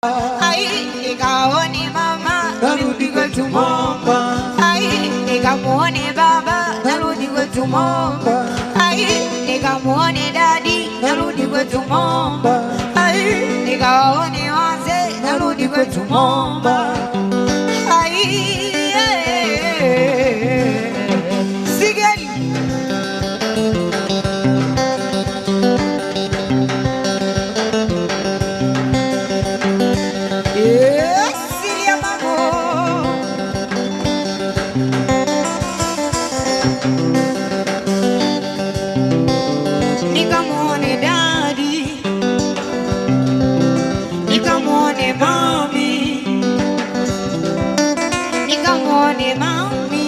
Ai nikaone mama narudi kwetu Momba. Ai nikamuone baba narudi kwetu Momba. Ai nikamuone dadi narudi kwetu Momba. Ai nikaone wazee narudi kwetu Momba. Ai Sigeli nikamwone dadi, nikamwone mami, nikamwone mami,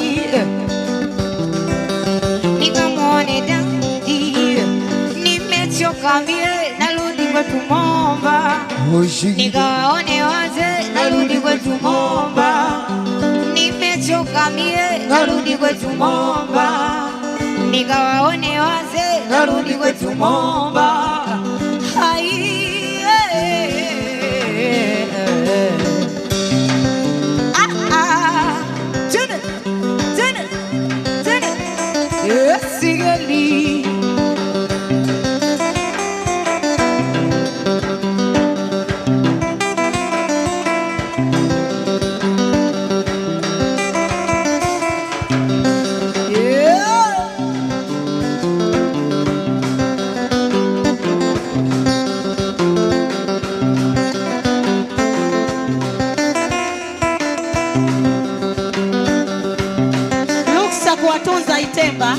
nikamwone dadi. Nimechoka mie narudi kwetu Momba. Nikaone wazee narudi kwetu Momba. Nimechoka mie narudi kwetu Momba. Nikawaone wazee narudi kwetu Momba. Hai tena tena tena Sigeli kuwatunza Itemba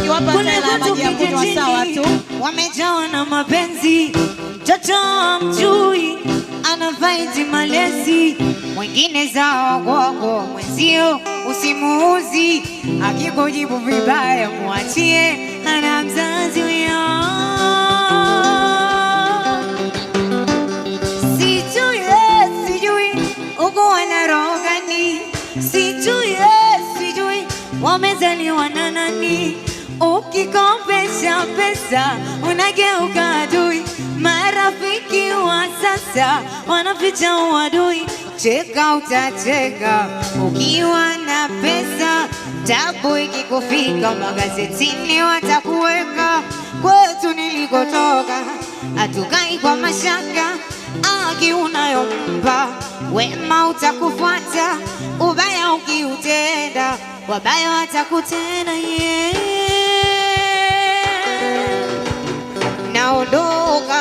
kiwapa tela maji ya kunywa sawa tu. Wamejawa na mapenzi, mtoto mjui anafaiti malezi, mwingine sawa kwako mwenzio usimuuzi, akikujibu vibaya muachie, ana mzazi huyo. Sijui uko wana roho gani, sijui wamezaliwa na nani. Ukikopesha pesa unageuka adui, marafiki wa sasa wanaficha uadui. Cheka utacheka ukiwa na pesa, tabu ikikufika magazetini watakuweka. Kwetu nilikotoka hatukai kwa mashaka, aki unayompa wema utakufuata, ubaya ukiutenda wabaya watakutenda. Naondoka.